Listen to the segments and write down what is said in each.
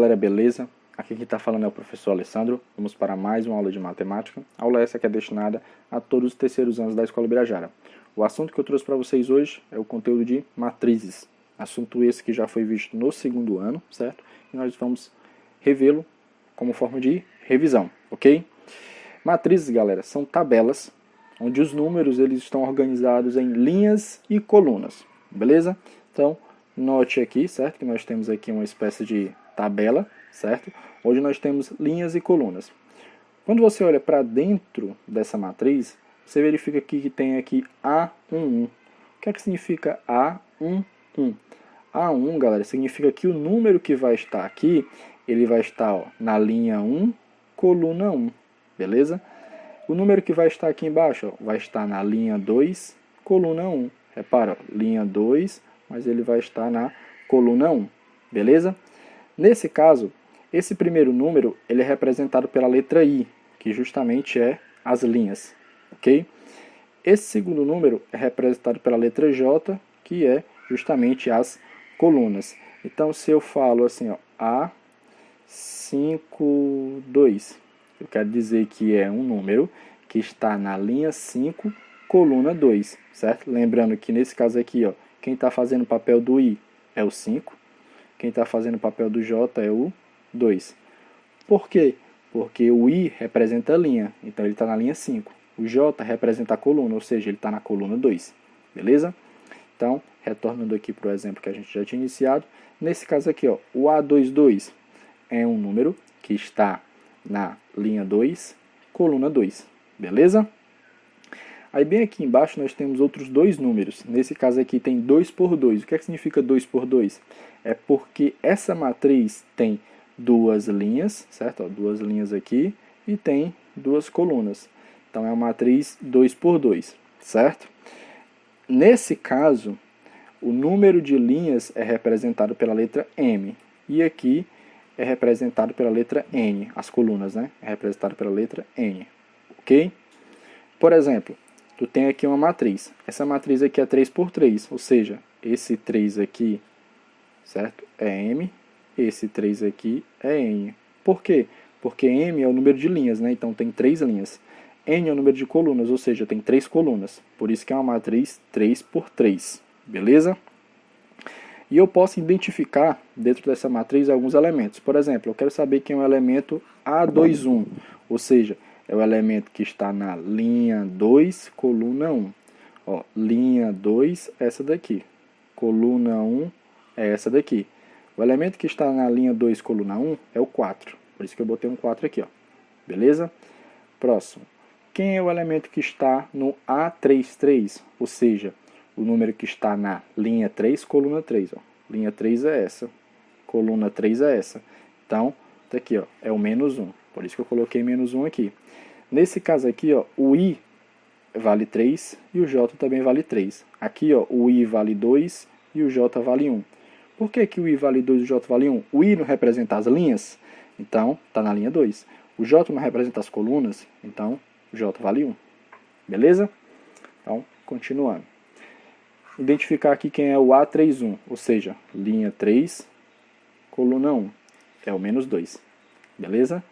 galera, beleza? Aqui quem está falando é o professor Alessandro. Vamos para mais uma aula de matemática. A aula essa que é destinada a todos os terceiros anos da Escola Birajara. O assunto que eu trouxe para vocês hoje é o conteúdo de matrizes. Assunto esse que já foi visto no segundo ano, certo? E nós vamos revê-lo como forma de revisão, ok? Matrizes, galera, são tabelas onde os números eles estão organizados em linhas e colunas, beleza? Então, note aqui, certo? Que nós temos aqui uma espécie de tabela, certo? Onde nós temos linhas e colunas. Quando você olha para dentro dessa matriz, você verifica aqui que tem aqui A11. O que é que significa A11? A1, galera, significa que o número que vai estar aqui, ele vai estar ó, na linha 1, coluna 1, beleza? O número que vai estar aqui embaixo ó, vai estar na linha 2, coluna 1. Repara, ó, linha 2, mas ele vai estar na coluna 1, beleza? Nesse caso, esse primeiro número ele é representado pela letra I, que justamente é as linhas, ok? Esse segundo número é representado pela letra J, que é justamente as colunas. Então, se eu falo assim, ó, A52, eu quero dizer que é um número que está na linha 5, coluna 2, certo? Lembrando que nesse caso aqui, ó, quem está fazendo o papel do I é o 5, quem está fazendo o papel do J é o 2. Por quê? Porque o I representa a linha, então ele está na linha 5. O J representa a coluna, ou seja, ele está na coluna 2. Beleza? Então, retornando aqui para o exemplo que a gente já tinha iniciado, nesse caso aqui, ó, o A22 é um número que está na linha 2, coluna 2. Beleza? Aí bem aqui embaixo nós temos outros dois números. Nesse caso aqui tem 2 por 2. O que é que significa 2 por 2? É porque essa matriz tem duas linhas, certo? Ó, duas linhas aqui e tem duas colunas. Então é uma matriz 2 por 2, certo? Nesse caso, o número de linhas é representado pela letra M. E aqui é representado pela letra N. As colunas, né? É representado pela letra N. Ok? Por exemplo, tu tem aqui uma matriz. Essa matriz aqui é 3 por 3, ou seja, esse 3 aqui, certo? É M, esse 3 aqui é N. Por quê? Porque M é o número de linhas, né? Então tem 3 linhas. N é o número de colunas, ou seja, tem 3 colunas. Por isso que é uma matriz 3 por 3, beleza? E eu posso identificar dentro dessa matriz alguns elementos. Por exemplo, eu quero saber quem é o elemento A21, ou seja, é o elemento que está na linha 2, coluna 1. Ó, linha 2, essa daqui. Coluna 1 é essa daqui. O elemento que está na linha 2, coluna 1 é o 4. Por isso que eu botei um 4 aqui, ó. Beleza? Próximo. Quem é o elemento que está no A33? Ou seja, o número que está na linha 3, coluna 3. Ó. Linha 3 é essa. Coluna 3 é essa. Então, tá aqui, ó, é o menos 1. Por isso que eu coloquei menos 1 aqui. Nesse caso aqui, ó, o I vale 3 e o J também vale 3. Aqui, ó, o I vale 2 e o J vale 1. Por que que o I vale 2 e o J vale 1? O I não representa as linhas, então está na linha 2. O J não representa as colunas, então o J vale 1. Beleza? Então, continuando. Identificar aqui quem é o A31, ou seja, linha 3, coluna 1. É o menos 2. Beleza?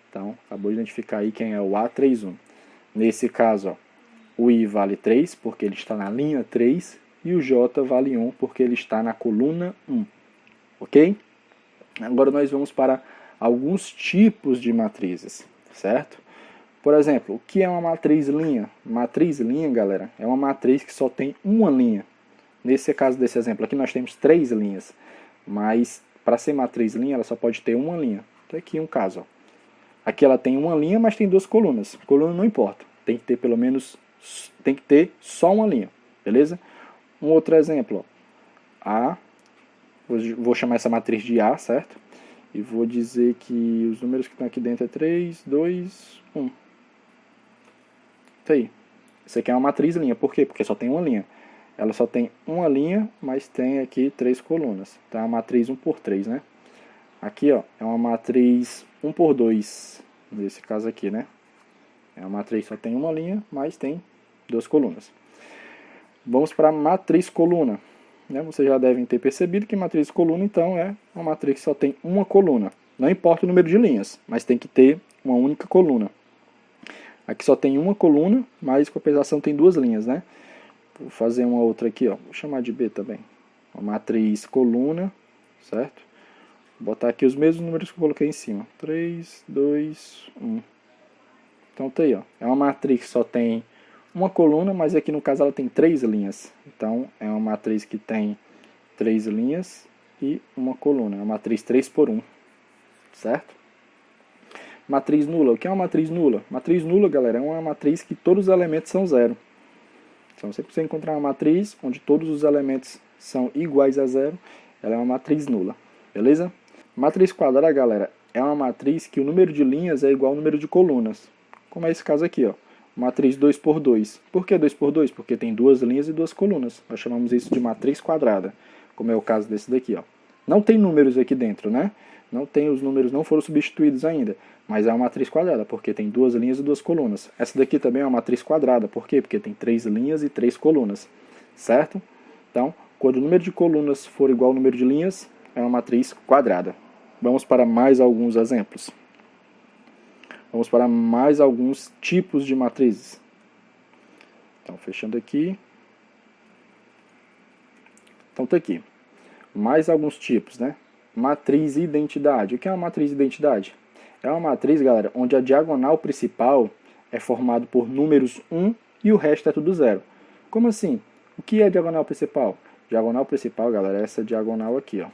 Então, acabou de identificar aí quem é o A31. Nesse caso, ó, o I vale 3, porque ele está na linha 3, e o J vale 1, porque ele está na coluna 1. Ok? Agora nós vamos para alguns tipos de matrizes, certo? Por exemplo, o que é uma matriz linha? Matriz linha, galera, é uma matriz que só tem uma linha. Nesse caso desse exemplo aqui, nós temos 3 linhas, mas para ser matriz linha, ela só pode ter uma linha. Então aqui um caso, ó. Aqui ela tem uma linha, mas tem 2 colunas. Coluna não importa. Tem que ter pelo menos, tem que ter só uma linha. Beleza? Um outro exemplo. Ó. A, vou chamar essa matriz de A, certo? E vou dizer que os números que estão aqui dentro é 3, 2, 1. Isso aí. Isso aqui é uma matriz linha. Por quê? Porque só tem uma linha. Ela só tem uma linha, mas tem aqui 3 colunas. Então é uma matriz 1 por 3, né? Aqui, ó, é uma matriz 1 por 2, nesse caso aqui, né? É uma matriz que só tem uma linha, mas tem 2 colunas. Vamos para a matriz coluna. Né? Vocês já devem ter percebido que matriz coluna, então, é uma matriz que só tem uma coluna. Não importa o número de linhas, mas tem que ter uma única coluna. Aqui só tem uma coluna, mas compensação tem duas linhas, né? Vou fazer uma outra aqui, ó. Vou chamar de B também. Uma matriz coluna, certo? Vou botar aqui os mesmos números que eu coloquei em cima. 3, 2, 1. Então tá aí, ó. É uma matriz que só tem uma coluna, mas aqui no caso ela tem 3 linhas. Então é uma matriz que tem 3 linhas e uma coluna. É uma matriz 3 por 1, certo? Matriz nula. O que é uma matriz nula? Matriz nula, galera, é uma matriz que todos os elementos são zero. Então, se você encontrar uma matriz onde todos os elementos são iguais a zero, ela é uma matriz nula, beleza? Matriz quadrada, galera, é uma matriz que o número de linhas é igual ao número de colunas. Como é esse caso aqui, ó. Matriz 2 por 2. Por que 2 por 2? Porque tem duas linhas e duas colunas. Nós chamamos isso de matriz quadrada, como é o caso desse daqui, ó. Não tem números aqui dentro, né? Não tem, os números não foram substituídos ainda, mas é uma matriz quadrada, porque tem duas linhas e duas colunas. Essa daqui também é uma matriz quadrada, por quê? Porque tem 3 linhas e 3 colunas, certo? Então, quando o número de colunas for igual ao número de linhas, é uma matriz quadrada. Vamos para mais alguns exemplos. Vamos para mais alguns tipos de matrizes. Então, fechando aqui. Então, tá aqui. Mais alguns tipos, né? Matriz identidade. O que é uma matriz identidade? É uma matriz, galera, onde a diagonal principal é formada por números 1 e o resto é tudo zero. Como assim? O que é a diagonal principal? Diagonal principal, galera, é essa diagonal aqui, ó.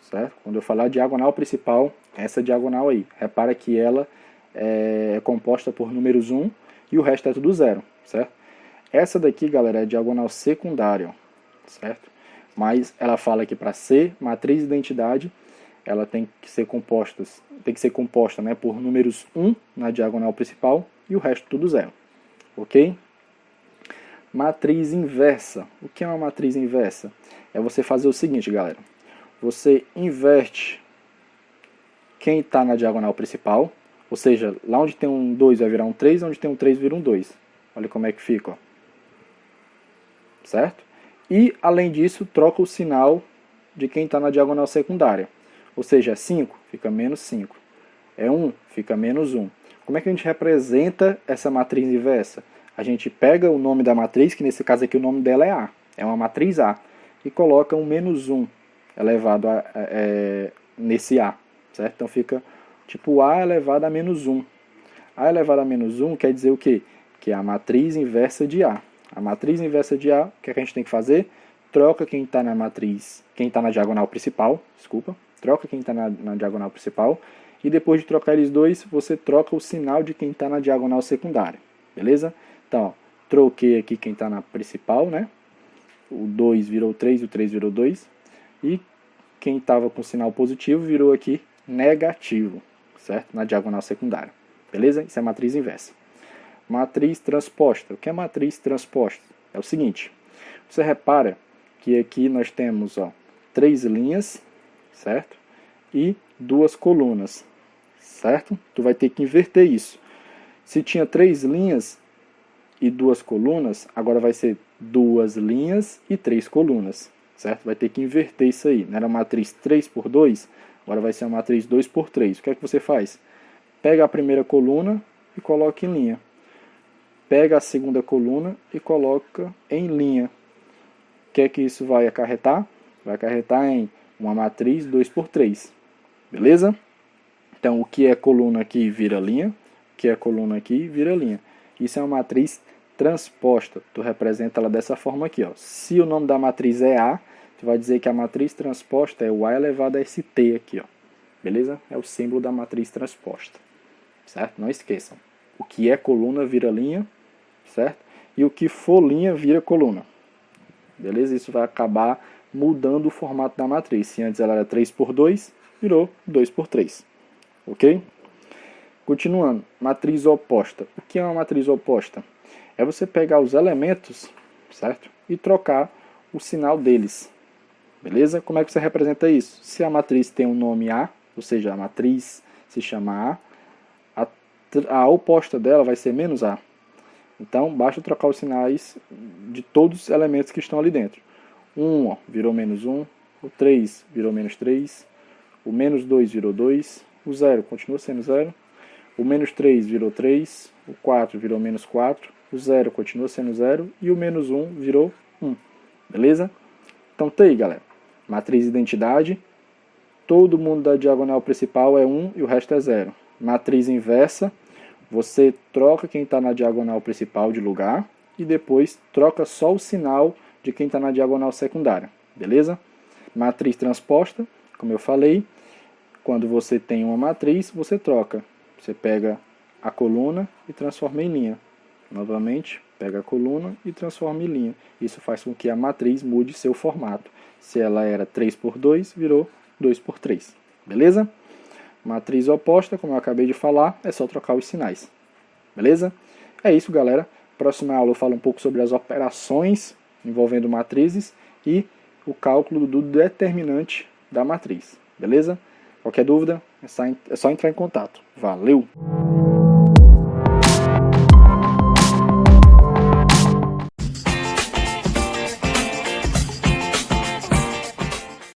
Certo? Quando eu falar diagonal principal, essa diagonal aí. Repara que ela é composta por números 1 e o resto é tudo zero, certo? Essa daqui, galera, é a diagonal secundária, certo? Mas ela fala que para ser matriz identidade, ela tem que ser composta, né, por números 1 na diagonal principal e o resto tudo zero. Ok? Matriz inversa. O que é uma matriz inversa? É você fazer o seguinte, galera. Você inverte quem está na diagonal principal, ou seja, lá onde tem um 2 vai virar um 3, onde tem um 3 vira um 2. Olha como é que fica, ó. Certo? E, além disso, troca o sinal de quem está na diagonal secundária. Ou seja, é 5, fica menos 5. É 1, fica menos 1. Como é que a gente representa essa matriz inversa? A gente pega o nome da matriz, que nesse caso aqui o nome dela é A. É uma matriz A. E coloca um menos 1 elevado nesse A. Certo? Então fica tipo A elevado a menos 1. A elevado a menos 1 quer dizer o quê? Que é a matriz inversa de A. A matriz inversa de A, o que a gente tem que fazer? Troca quem está na matriz, quem está na diagonal principal, troca quem está na diagonal principal, e depois de trocar eles dois, você troca o sinal de quem está na diagonal secundária, beleza? Então, ó, troquei aqui quem está na principal, né? O 2 virou 3 e o 3 virou 2, e quem estava com sinal positivo virou aqui negativo, certo? Na diagonal secundária, beleza? Isso é matriz inversa. Matriz transposta. O que é matriz transposta? É o seguinte, você repara que aqui nós temos, ó, 3 linhas, certo? E 2 colunas, certo? Tu vai ter que inverter isso. Se tinha 3 linhas e 2 colunas, agora vai ser 2 linhas e 3 colunas, certo? Vai ter que inverter isso aí. Não era uma matriz 3 por 2, agora vai ser uma matriz 2 por 3. O que é que você faz? Pega a primeira coluna e coloca em linha. Pega a segunda coluna e coloca em linha. O que é que isso vai acarretar? Vai acarretar em uma matriz 2 por 3. Beleza? Então, o que é coluna aqui vira linha. O que é coluna aqui vira linha. Isso é uma matriz transposta. Tu representa ela dessa forma aqui, ó. Se o nome da matriz é A, tu vai dizer que a matriz transposta é o A elevado a esse T aqui, ó. Beleza? É o símbolo da matriz transposta. Certo? Não esqueçam. O que é coluna vira linha, certo? E o que for linha vira coluna. Beleza? Isso vai acabar mudando o formato da matriz. Se antes ela era 3 por 2, virou 2 por 3. Ok? Continuando. Matriz oposta. O que é uma matriz oposta? É você pegar os elementos, certo? E trocar o sinal deles. Beleza? Como é que você representa isso? Se a matriz tem um nome A, ou seja, a matriz se chama A oposta dela vai ser menos A. Então, basta trocar os sinais de todos os elementos que estão ali dentro. 1 virou menos 1, o 3 virou menos 3, o menos 2 virou 2, o 0 continua sendo 0, o menos 3 virou 3, o 4 virou menos 4, o 0 continua sendo 0 e o menos 1 virou 1. Beleza? Então tá aí, galera. Matriz identidade, todo mundo da diagonal principal é 1 e o resto é 0. Matriz inversa, você troca quem está na diagonal principal de lugar e depois troca só o sinal de quem está na diagonal secundária. Beleza? Matriz transposta, como eu falei, quando você tem uma matriz, você troca. Você pega a coluna e transforma em linha. Novamente, pega a coluna e transforma em linha. Isso faz com que a matriz mude seu formato. Se ela era 3×2, virou 2×3. Beleza? Matriz oposta, como eu acabei de falar, é só trocar os sinais. Beleza? É isso, galera. Próxima aula eu falo um pouco sobre as operações envolvendo matrizes e o cálculo do determinante da matriz. Beleza? Qualquer dúvida, é só entrar em contato. Valeu!